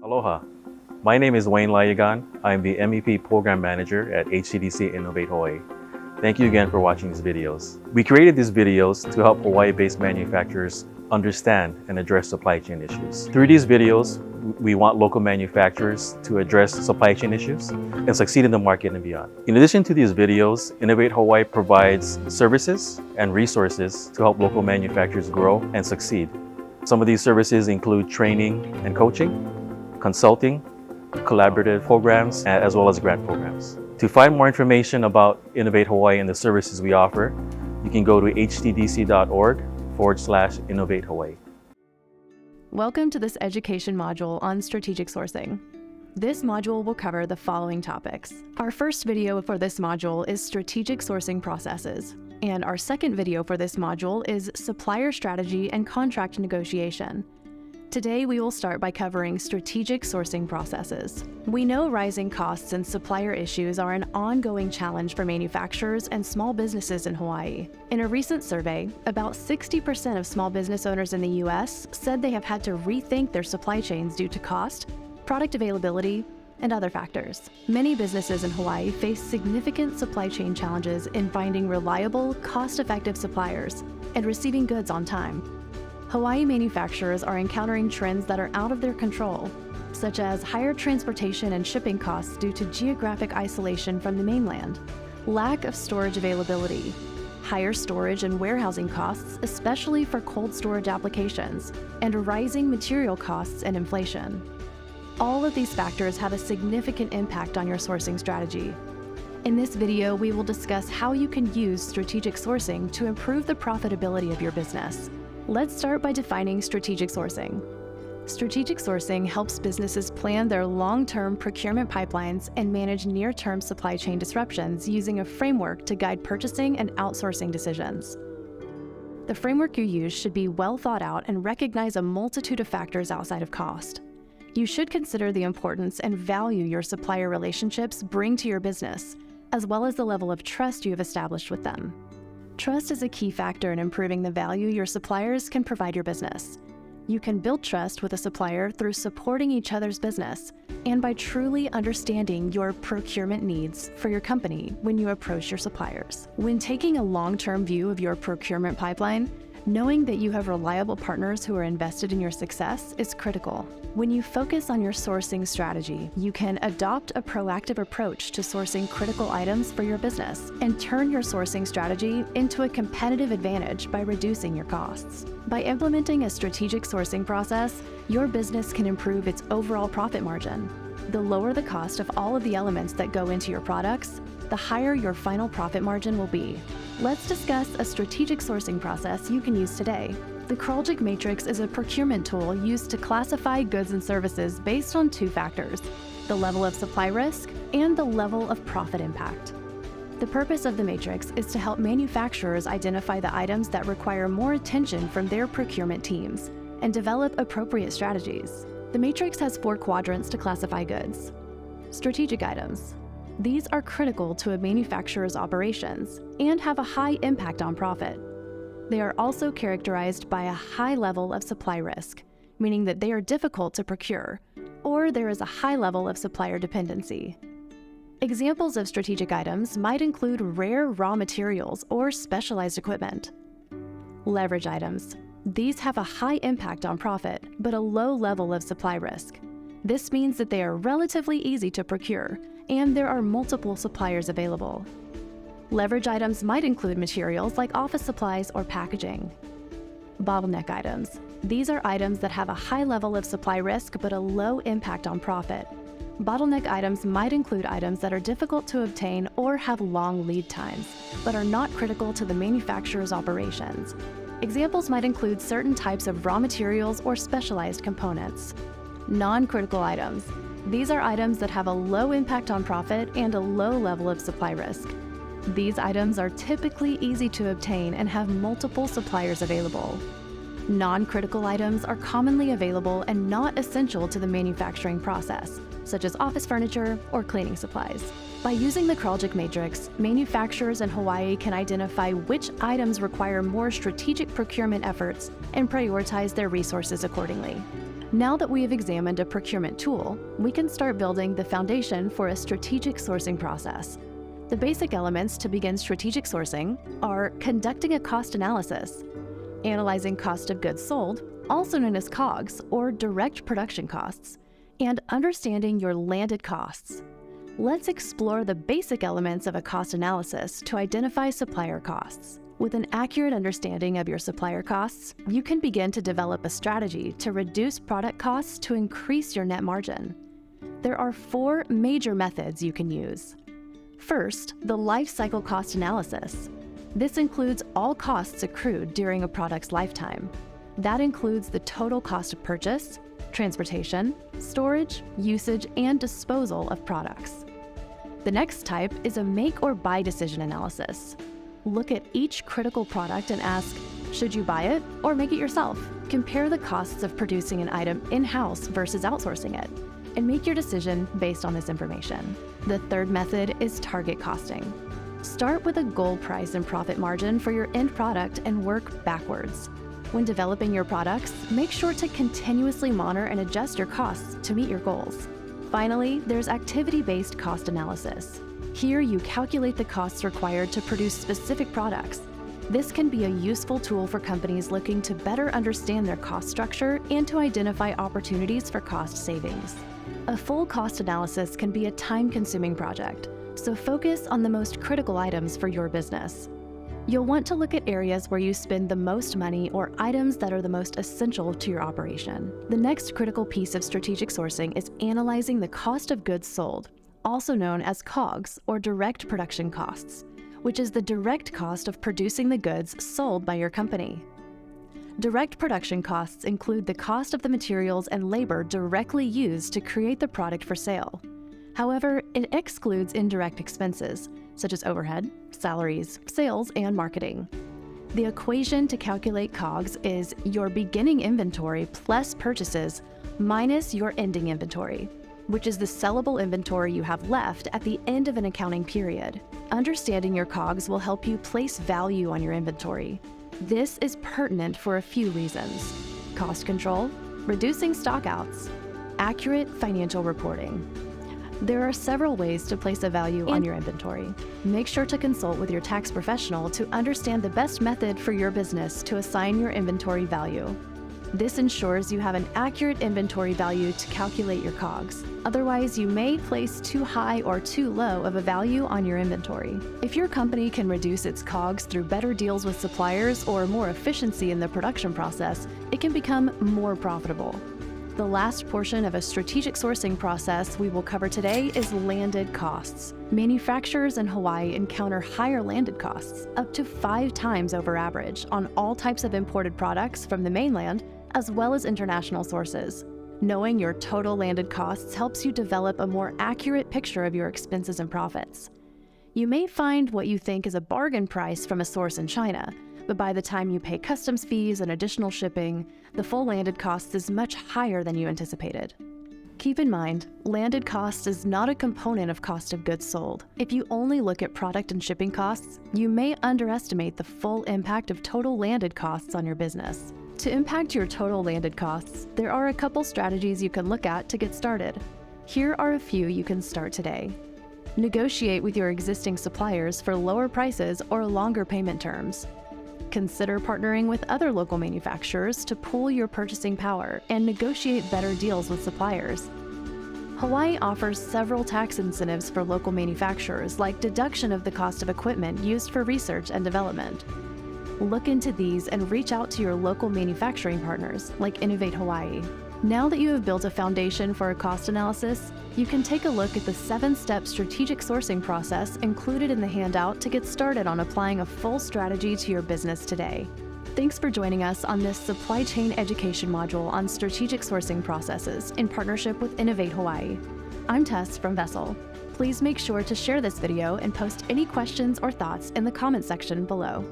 Aloha. My name is Wayne Layagan. I am the MEP Program Manager at HTDC Innovate Hawaii. Thank you again for watching these videos. We created these videos to help Hawaii-based manufacturers understand and address supply chain issues. Through these videos, we want local manufacturers to address supply chain issues and succeed in the market and beyond. In addition to these videos, Innovate Hawaii provides services and resources to help local manufacturers grow and succeed. Some of these services include training and coaching, consulting, collaborative programs, as well as grant programs. To find more information about Innovate Hawaii and the services we offer, you can go to htdc.org/Innovate Hawaii. Welcome to this education module on strategic sourcing. This module will cover the following topics. Our first video for this module is strategic sourcing processes, and our second video for this module is supplier strategy and contract negotiation. Today, we will start by covering strategic sourcing processes. We know rising costs and supplier issues are an ongoing challenge for manufacturers and small businesses in Hawaii. In a recent survey, about 60% of small business owners in the U.S. said they have had to rethink their supply chains due to cost, product availability, and other factors. Many businesses in Hawaii face significant supply chain challenges in finding reliable, cost-effective suppliers and receiving goods on time. Hawaii manufacturers are encountering trends that are out of their control, such as higher transportation and shipping costs due to geographic isolation from the mainland, lack of storage availability, higher storage and warehousing costs, especially for cold storage applications, and rising material costs and inflation. All of these factors have a significant impact on your sourcing strategy. In this video, we will discuss how you can use strategic sourcing to improve the profitability of your business. Let's start by defining strategic sourcing. Strategic sourcing helps businesses plan their long-term procurement pipelines and manage near-term supply chain disruptions using a framework to guide purchasing and outsourcing decisions. The framework you use should be well thought out and recognize a multitude of factors outside of cost. You should consider the importance and value your supplier relationships bring to your business, as well as the level of trust you have established with them. Trust is a key factor in improving the value your suppliers can provide your business. You can build trust with a supplier through supporting each other's business and by truly understanding your procurement needs for your company when you approach your suppliers. When taking a long-term view of your procurement pipeline, knowing that you have reliable partners who are invested in your success is critical. When you focus on your sourcing strategy, you can adopt a proactive approach to sourcing critical items for your business and turn your sourcing strategy into a competitive advantage by reducing your costs. By implementing a strategic sourcing process, your business can improve its overall profit margin. The lower the cost of all of the elements that go into your products, the higher your final profit margin will be. Let's discuss a strategic sourcing process you can use today. The kraljic matrix is a procurement tool used to classify goods and services based on two factors: the level of supply risk and the level of profit impact. The purpose of the matrix is to help manufacturers identify the items that require more attention from their procurement teams and develop appropriate strategies. The matrix has 4 quadrants to classify goods. Strategic items. These are critical to a manufacturer's operations and have a high impact on profit. They are also characterized by a high level of supply risk, meaning that they are difficult to procure, or there is a high level of supplier dependency. Examples of strategic items might include rare raw materials or specialized equipment. Leverage items. These have a high impact on profit, but a low level of supply risk. This means that they are relatively easy to procure, and there are multiple suppliers available. Leverage items might include materials like office supplies or packaging. Bottleneck items. These are items that have a high level of supply risk but a low impact on profit. Bottleneck items might include items that are difficult to obtain or have long lead times, but are not critical to the manufacturer's operations. Examples might include certain types of raw materials or specialized components. Non-critical items. These are items that have a low impact on profit and a low level of supply risk. These items are typically easy to obtain and have multiple suppliers available. Non-critical items are commonly available and not essential to the manufacturing process, such as office furniture or cleaning supplies. By using the kraljic matrix, manufacturers in Hawaii can identify which items require more strategic procurement efforts and prioritize their resources accordingly. Now that we have examined a procurement tool, we can start building the foundation for a strategic sourcing process. The basic elements to begin strategic sourcing are conducting a cost analysis, analyzing cost of goods sold, also known as COGS or direct production costs, and understanding your landed costs. Let's explore the basic elements of a cost analysis to identify supplier costs. With an accurate understanding of your supplier costs, you can begin to develop a strategy to reduce product costs to increase your net margin. There are 4 major methods you can use. First, the life cycle cost analysis. This includes all costs accrued during a product's lifetime. That includes the total cost of purchase, transportation, storage, usage, and disposal of products. The next type is a make or buy decision analysis. Look at each critical product and ask, should you buy it or make it yourself? Compare the costs of producing an item in-house versus outsourcing it, and make your decision based on this information. The third method is target costing. Start with a goal price and profit margin for your end product and work backwards. When developing your products, make sure to continuously monitor and adjust your costs to meet your goals. Finally, there's activity-based cost analysis. Here you calculate the costs required to produce specific products. This can be a useful tool for companies looking to better understand their cost structure and to identify opportunities for cost savings. A full cost analysis can be a time-consuming project, so focus on the most critical items for your business. You'll want to look at areas where you spend the most money or items that are the most essential to your operation. The next critical piece of strategic sourcing is analyzing the cost of goods sold, also known as COGS or direct production costs, which is the direct cost of producing the goods sold by your company. Direct production costs include the cost of the materials and labor directly used to create the product for sale. However, it excludes indirect expenses, such as overhead, salaries, sales, and marketing. The equation to calculate COGS is your beginning inventory plus purchases minus your ending inventory, which is the sellable inventory you have left at the end of an accounting period. Understanding your COGS will help you place value on your inventory. This is pertinent for a few reasons: cost control, reducing stockouts, accurate financial reporting. There are several ways to place a value on your inventory. Make sure to consult with your tax professional to understand the best method for your business to assign your inventory value. This ensures you have an accurate inventory value to calculate your COGS. Otherwise, you may place too high or too low of a value on your inventory. If your company can reduce its COGS through better deals with suppliers or more efficiency in the production process, it can become more profitable. The last portion of a strategic sourcing process we will cover today is landed costs. Manufacturers in Hawaii encounter higher landed costs, up to 5 times over average, on all types of imported products from the mainland, as well as international sources. Knowing your total landed costs helps you develop a more accurate picture of your expenses and profits. You may find what you think is a bargain price from a source in China, but by the time you pay customs fees and additional shipping, the full landed cost is much higher than you anticipated. Keep in mind, landed cost is not a component of cost of goods sold. If you only look at product and shipping costs, you may underestimate the full impact of total landed costs on your business. To impact your total landed costs, there are a couple strategies you can look at to get started. Here are a few you can start today. Negotiate with your existing suppliers for lower prices or longer payment terms. Consider partnering with other local manufacturers to pool your purchasing power and negotiate better deals with suppliers. Hawaii offers several tax incentives for local manufacturers, like deduction of the cost of equipment used for research and development. Look into these and reach out to your local manufacturing partners, like Innovate Hawaii. Now that you have built a foundation for a cost analysis, you can take a look at the 7-step strategic sourcing process included in the handout to get started on applying a full strategy to your business today. Thanks for joining us on this supply chain education module on strategic sourcing processes in partnership with Innovate Hawaii. I'm Tess from Vessel. Please make sure to share this video and post any questions or thoughts in the comment section below.